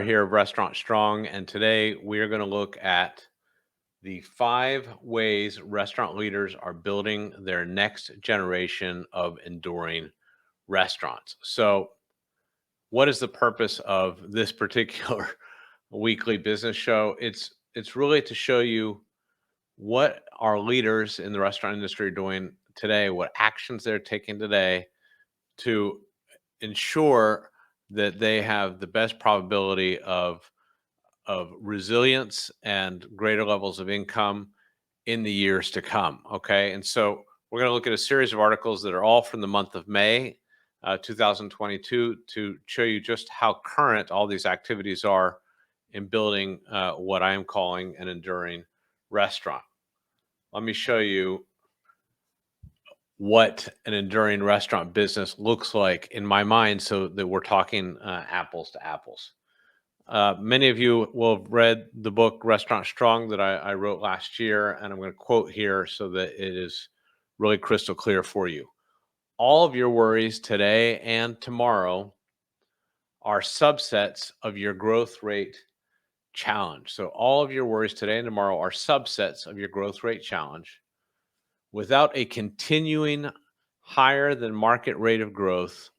Here of Restaurant Strong, and today we are going to look at the 5 ways restaurant leaders are building their next generation of enduring restaurants. So, what is the purpose of this particular weekly business show? It's really to show you what our leaders in the restaurant industry are doing today, what actions they're taking today to ensure that they have the best probability of resilience and greater levels of income in the years to come. Okay. And so we're going to look at a series of articles that are all from the month of May, 2022, to show you just how current all these activities are in building what I am calling an enduring restaurant. Let me show you what an enduring restaurant business looks like in my mind so that we're talking apples to apples. Many of you will have read the book Restaurant Strong that I wrote last year, and I'm going to quote here so that it is really crystal clear for you. All of your worries today and tomorrow are subsets of your growth rate challenge. So, all of your worries today and tomorrow are subsets of your growth rate challenge. Without a continuing higher than market rate of growth,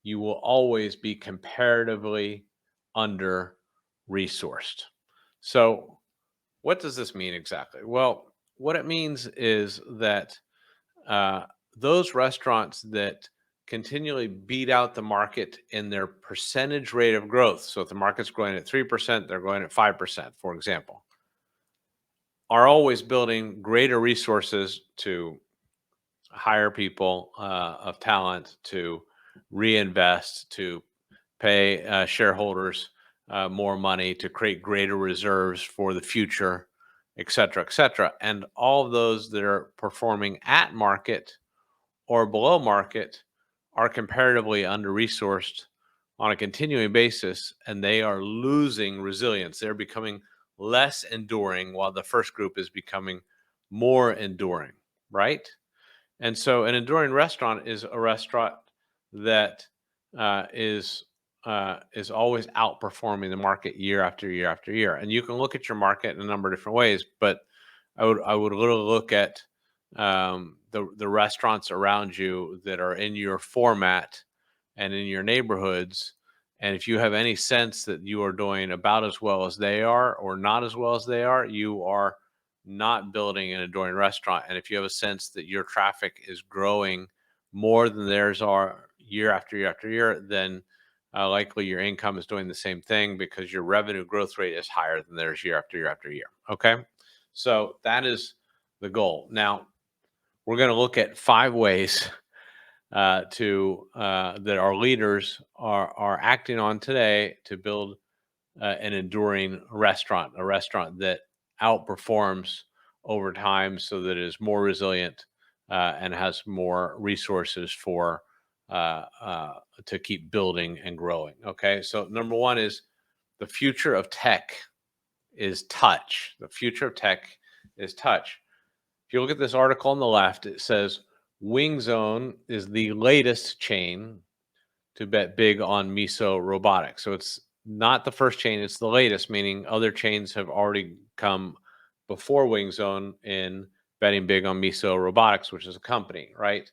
you will always be comparatively under resourced. So, what does this mean exactly? Well, what it means is that uh, those restaurants that continually beat out the market in their percentage rate of growth, so if the market's growing at 3%, they're growing at 5%, for example, are always building greater resources to hire people of talent, to reinvest, to pay shareholders more money, to create greater reserves for the future, et cetera, et cetera. And all of those that are performing at market or below market are comparatively under resourced on a continuing basis, and they are losing resilience. They're becoming less enduring while the first group is becoming more enduring, right? And so an enduring restaurant is a restaurant that is always outperforming the market year after year after year. And you can look at your market in a number of different ways, but I would literally look at the restaurants around you that are in your format and in your neighborhoods. And if you have any sense that you are doing about as well as they are or not as well as they are, you are not building an enduring restaurant. And if you have a sense that your traffic is growing more than theirs are year after year after year, then likely your income is doing the same thing because your revenue growth rate is higher than theirs year after year after year. Okay. So that is the goal. Now, we're going to look at 5 ways to that our leaders are acting on today to build an enduring restaurant, a restaurant that outperforms over time so that it is more resilient and has more resources for to keep building and growing. Okay, so number one is the future of tech is touch. The future of tech is touch. If you look at this article on the left, it says Wing Zone is the latest chain to bet big on miso robotics. So it's not the first chain, it's the latest, meaning other chains have already come before Wing Zone in betting big on miso robotics, which is a company, right?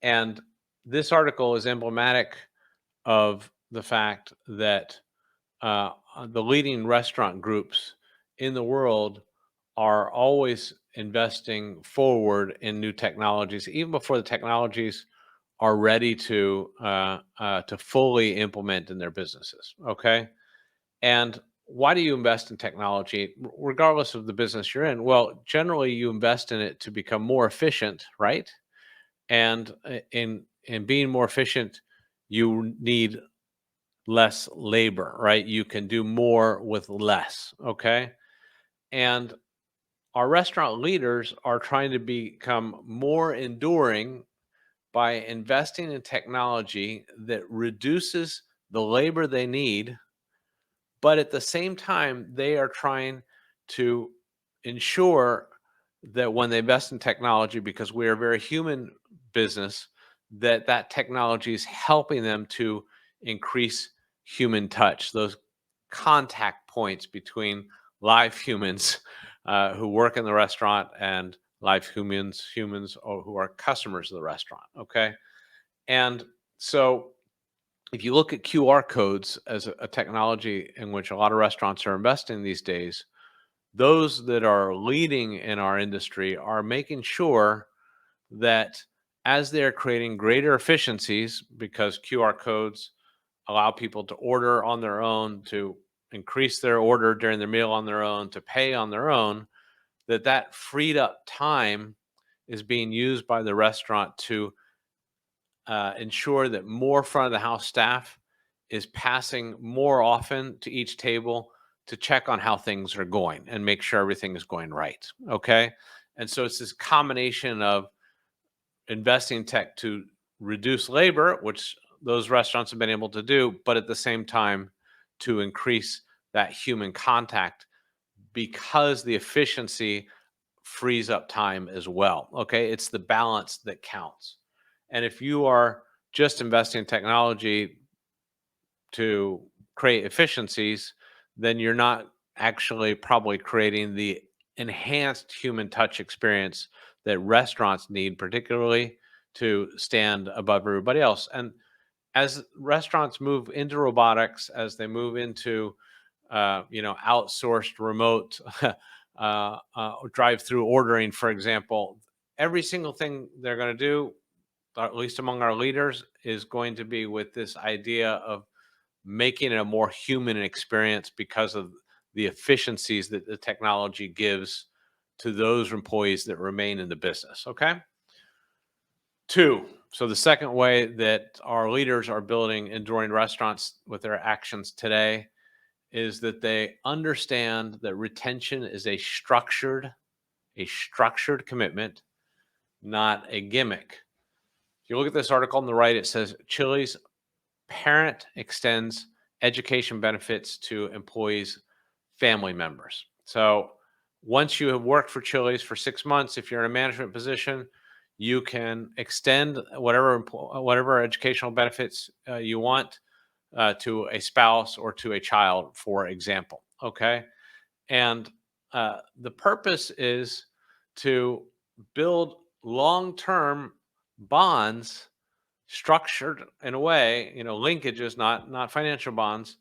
And this article is emblematic of the fact that uh, the leading restaurant groups in the world are always investing forward in new technologies, even before the technologies are ready to fully implement in their businesses. Okay, and why do you invest in technology, regardless of the business you're in? Well, generally, you invest in it to become more efficient, right? And in being more efficient, you need less labor, right? You can do more with less. Okay, and our restaurant leaders are trying to become more enduring by investing in technology that reduces the labor they need, but at the same time, they are trying to ensure that when they invest in technology, because we are a very human business, that technology is helping them to increase human touch, those contact points between live humans who work in the restaurant and live humans who are customers of the restaurant. Okay. And so if you look at QR codes as a technology in which a lot of restaurants are investing these days, those that are leading in our industry are making sure that as they're creating greater efficiencies, because QR codes allow people to order on their own, to increase their order during their meal on their own, to pay on their own, that freed up time is being used by the restaurant to ensure that more front of the house staff is passing more often to each table to check on how things are going and make sure everything is going right. Okay. And so it's this combination of investing in tech to reduce labor, which those restaurants have been able to do, but at the same time to increase that human contact because the efficiency frees up time as well. Okay. It's the balance that counts. And if you are just investing in technology to create efficiencies, then you're not actually probably creating the enhanced human touch experience that restaurants need, particularly to stand above everybody else. And as restaurants move into robotics, as they move into outsourced remote drive-through ordering, for example, every single thing they're going to do, at least among our leaders, is going to be with this idea of making it a more human experience because of the efficiencies that the technology gives to those employees that remain in the business. Okay. Two, so the second way that our leaders are building enduring restaurants with their actions today is that they understand that retention is a structured commitment, not a gimmick. If you look at this article on the right, it says Chili's parent extends education benefits to employees' family members. So once you have worked for Chili's for 6 months, if you're in a management position, you can extend whatever educational benefits you want to a spouse or to a child, for example. Okay. And the purpose is to build long term bonds structured in a way, linkages, not financial bonds,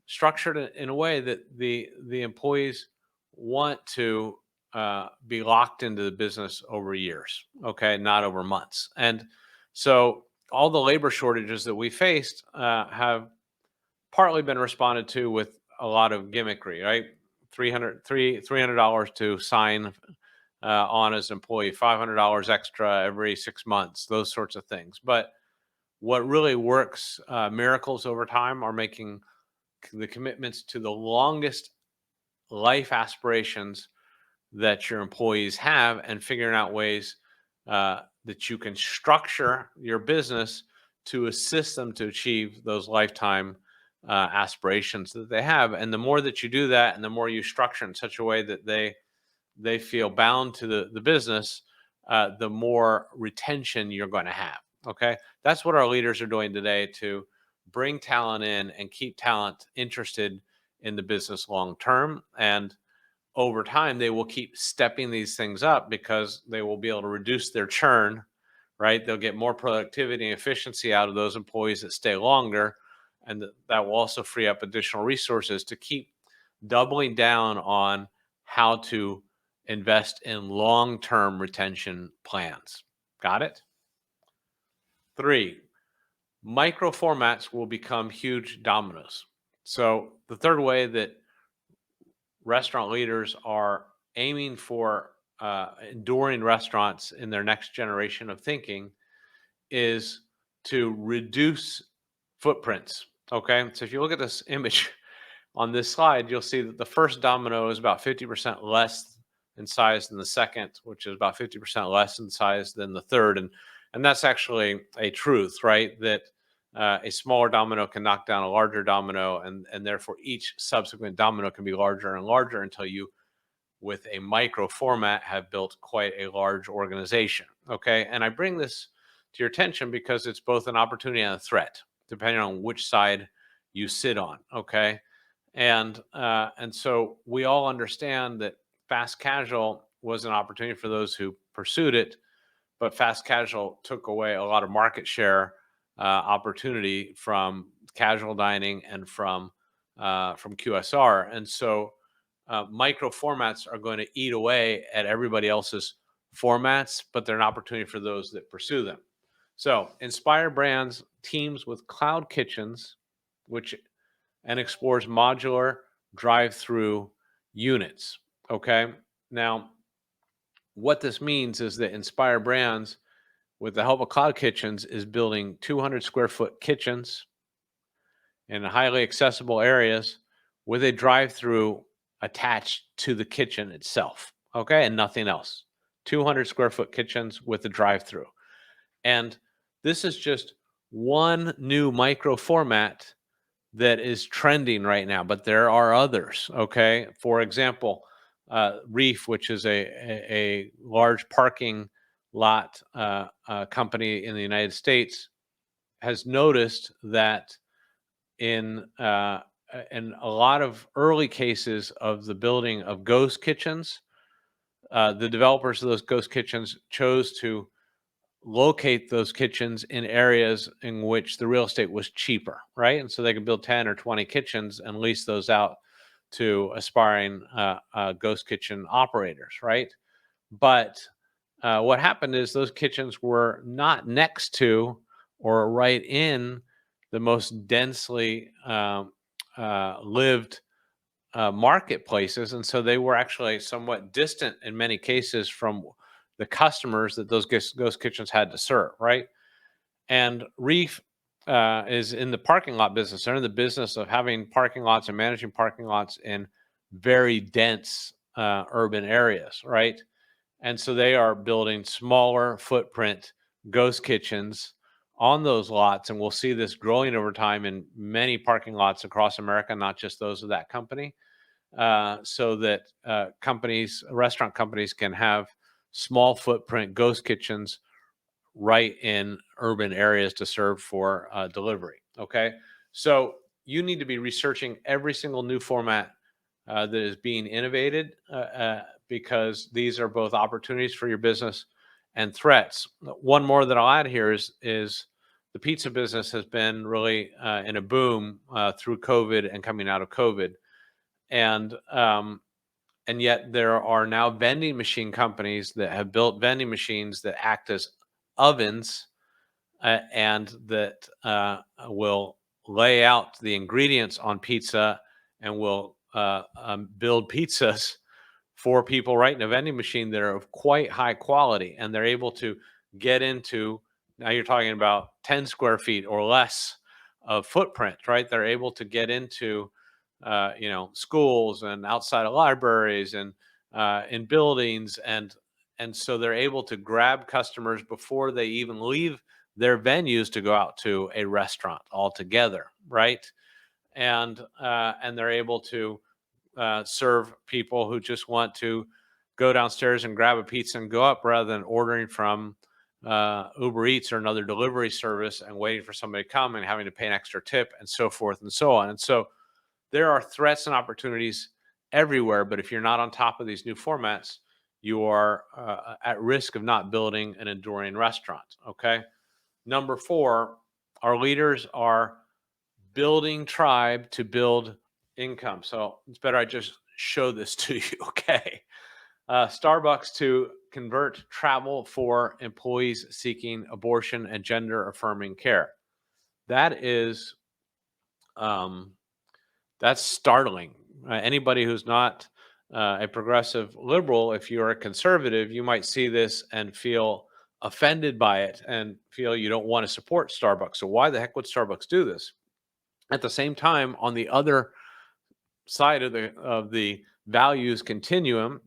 structured in a way that the employees want to be locked into the business over years, okay, not over months. And so all the labor shortages that we faced have partly been responded to with a lot of gimmickry, right? $300 to sign on as an employee, $500 extra every 6 months, those sorts of things. But what really works miracles over time are making the commitments to the longest life aspirations that your employees have and figuring out ways that you can structure your business to assist them to achieve those lifetime aspirations that they have. And the more that you do that and the more you structure in such a way that they feel bound to the business, the more retention you're going to have. Okay. That's what our leaders are doing today to bring talent in and keep talent interested in the business long term. And over time, they will keep stepping these things up because they will be able to reduce their churn, right? They'll get more productivity and efficiency out of those employees that stay longer. And that will also free up additional resources to keep doubling down on how to invest in long-term retention plans. Got it? Three, micro formats will become huge dominoes. So the third way that restaurant leaders are aiming for enduring restaurants in their next generation of thinking is to reduce footprints. Okay. So if you look at this image on this slide, you'll see that the first domino is about 50% less in size than the second, which is about 50% less in size than the third. And that's actually a truth, right? That a smaller domino can knock down a larger domino, and therefore each subsequent domino can be larger and larger until you, with a micro format, have built quite a large organization. Okay. And I bring this to your attention because it's both an opportunity and a threat, depending on which side you sit on. Okay, and so we all understand that fast casual was an opportunity for those who pursued it, but fast casual took away a lot of market share opportunity from casual dining and from QSR. And so micro formats are going to eat away at everybody else's formats, but they're an opportunity for those that pursue them. So Inspire Brands teams with cloud kitchens, which and explores modular drive-through units. Okay, now what this means is that Inspire Brands, with the help of cloud kitchens, is building 200 square foot kitchens in highly accessible areas with a drive-through attached to the kitchen itself. Okay, and nothing else. 200 square foot kitchens with a drive-through. And this is just one new micro format that is trending right now, but there are others. Okay, for example, Reef, which is a large parking lot company in the United States, has noticed that in uh, in a lot of early cases of the building of ghost kitchens, the developers of those ghost kitchens chose to locate those kitchens in areas in which the real estate was cheaper, right? And so they could build 10 or 20 kitchens and lease those out to aspiring ghost kitchen operators, right? But what happened is those kitchens were not next to or right in the most densely lived marketplaces. And so they were actually somewhat distant in many cases from the customers that those ghost kitchens had to serve, right? And Reef is in the parking lot business. They're in the business of having parking lots and managing parking lots in very dense urban areas, right? And so they are building smaller footprint ghost kitchens on those lots. And we'll see this growing over time in many parking lots across America, not just those of that company, so that restaurant companies can have small footprint ghost kitchens right in urban areas to serve for delivery. Okay. So you need to be researching every single new format that is being innovated because these are both opportunities for your business and threats. One more that I'll add here is the pizza business has been really in a boom through COVID and coming out of COVID, and yet there are now vending machine companies that have built vending machines that act as ovens and that will lay out the ingredients on pizza and will build pizzas for people right in a vending machine that are of quite high quality, and they're able to get into, now you're talking about 10 square feet or less of footprint, right? They're able to get into schools and outside of libraries and in buildings, and so they're able to grab customers before they even leave their venues to go out to a restaurant altogether, right? And they're able to serve people who just want to go downstairs and grab a pizza and go up rather than ordering from Uber Eats or another delivery service and waiting for somebody to come and having to pay an extra tip and so forth and so on. And so there are threats and opportunities everywhere, but if you're not on top of these new formats, you are at risk of not building an enduring restaurant. Okay. Number 4, our leaders are building tribe to build income. So it's better I just show this to you. Okay. Starbucks to convert travel for employees seeking abortion and gender affirming care. That is that's startling. Anybody who's not a progressive liberal, if you're a conservative, you might see this and feel offended by it and feel you don't want to support Starbucks. So why the heck would Starbucks do this? At the same time, on the other side of the values continuum,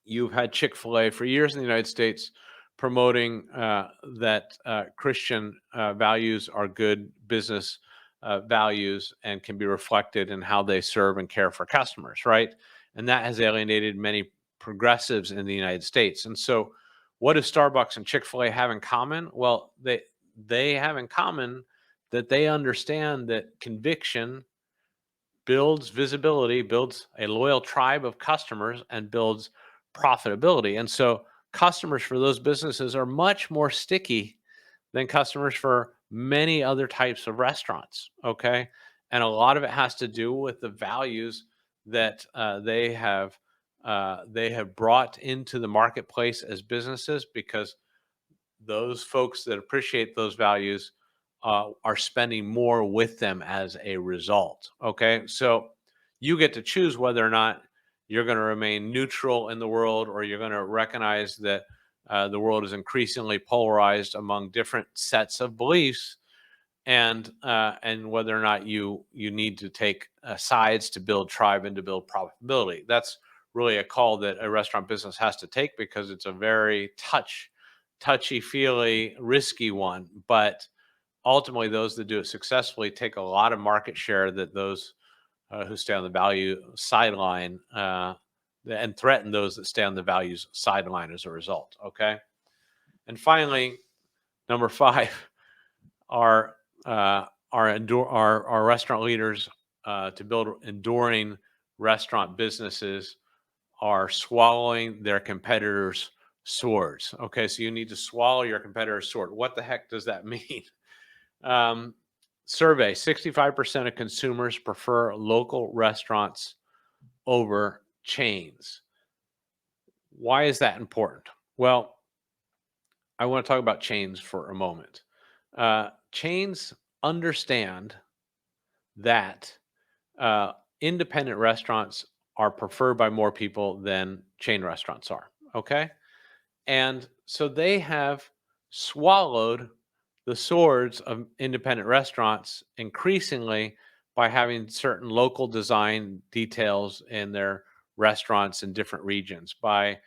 you've had Chick-fil-A for years in the United States promoting that Christian values are good business values and can be reflected in how they serve and care for customers, right? And that has alienated many progressives in the United States. And so, what do Starbucks and Chick-fil-A have in common? Well, they have in common that they understand that conviction builds visibility, builds a loyal tribe of customers, and builds profitability. And so customers for those businesses are much more sticky than customers for many other types of restaurants. Okay. And a lot of it has to do with the values that they have brought into the marketplace as businesses, because those folks that appreciate those values are spending more with them as a result. Okay, so you get to choose whether or not you're going to remain neutral in the world, or you're going to recognize that the world is increasingly polarized among different sets of beliefs, and whether or not you need to take sides to build tribe and to build profitability. That's really a call that a restaurant business has to take, because it's a very touchy feely, risky one. But ultimately, those that do it successfully take a lot of market share that those who stay on the value sideline, and threaten those that stay on the values sideline as a result. Okay. And finally, number five, are our restaurant leaders, to build enduring restaurant businesses, are swallowing their competitors' swords. Okay, so you need to swallow your competitor's sword. What the heck does that mean? Um, Survey: 65% of consumers prefer local restaurants over chains. Why is that important? Well, I want to talk about chains for a moment. Chains understand that uh, independent restaurants are preferred by more people than chain restaurants are. Okay. And so they have swallowed the swords of independent restaurants increasingly by having certain local design details in their restaurants in different regions, by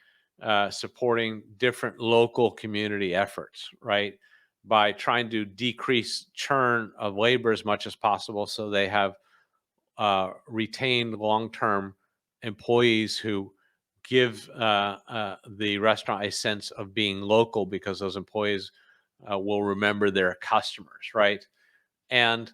supporting different local community efforts, right? By trying to decrease churn of labor as much as possible, so they have retained long-term employees who give the restaurant a sense of being local, because those employees will remember their customers, right? And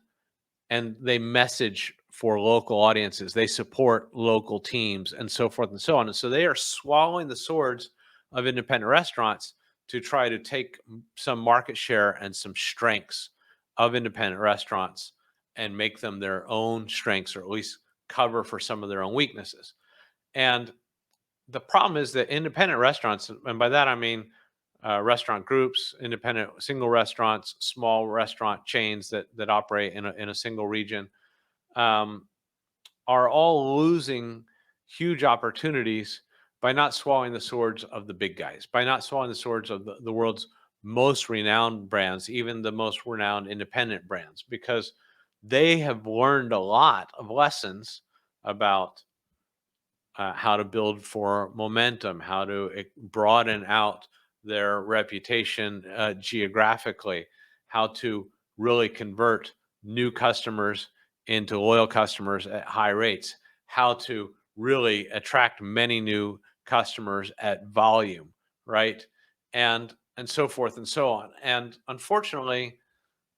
and they message for local audiences. They support local teams, and so forth and so on. And so they are swallowing the swords of independent restaurants to try to take some market share and some strengths of independent restaurants and make them their own strengths, or at least cover for some of their own weaknesses. And the problem is that independent restaurants, and by that I mean restaurant groups, independent single restaurants, small restaurant chains that operate in a single region, um, are all losing huge opportunities by not swallowing the swords of the big guys, by not swallowing the swords of the world's most renowned brands, even the most renowned independent brands, because they have learned a lot of lessons about how to build for momentum, how to broaden out their reputation geographically, how to really convert new customers into loyal customers at high rates, how to really attract many new customers at volume, right? And so forth and so on. And unfortunately,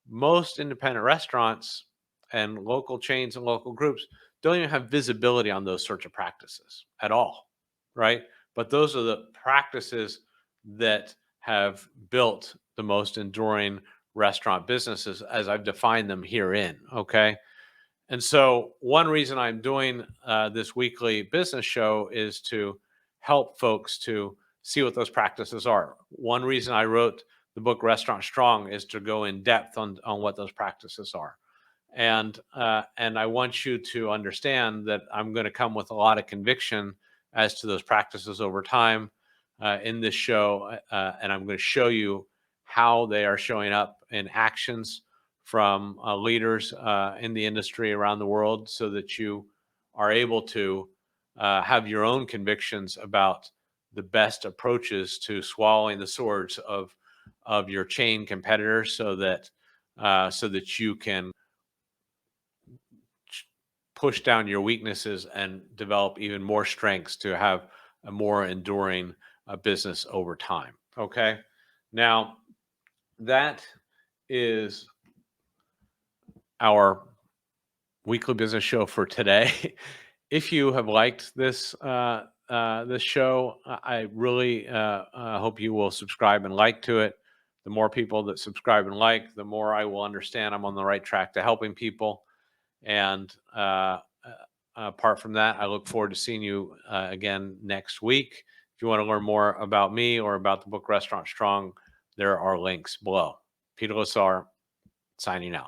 most independent restaurants and local chains and local groups don't even have visibility on those sorts of practices at all, right? But those are the practices that have built the most enduring restaurant businesses as I've defined them herein. Okay. And so, one reason I'm doing this weekly business show is to help folks to see what those practices are. One reason I wrote the book Restaurant Strong is to go in depth on what those practices are. And I want you to understand that I'm going to come with a lot of conviction as to those practices over time in this show, and I'm going to show you how they are showing up in actions from leaders in the industry around the world, so that you are able to have your own convictions about the best approaches to swallowing the swords of your chain competitors, so that you can push down your weaknesses and develop even more strengths to have a more enduring business over time. Okay. Now, that is our weekly business show for today. If you have liked this show, I really hope you will subscribe and like to it. The more people that subscribe and like, the more I will understand I'm on the right track to helping people. And apart from that, I look forward to seeing you again next week. If you want to learn more about me or about the book Restaurant Strong, there are links below. Peter LeSar, signing out.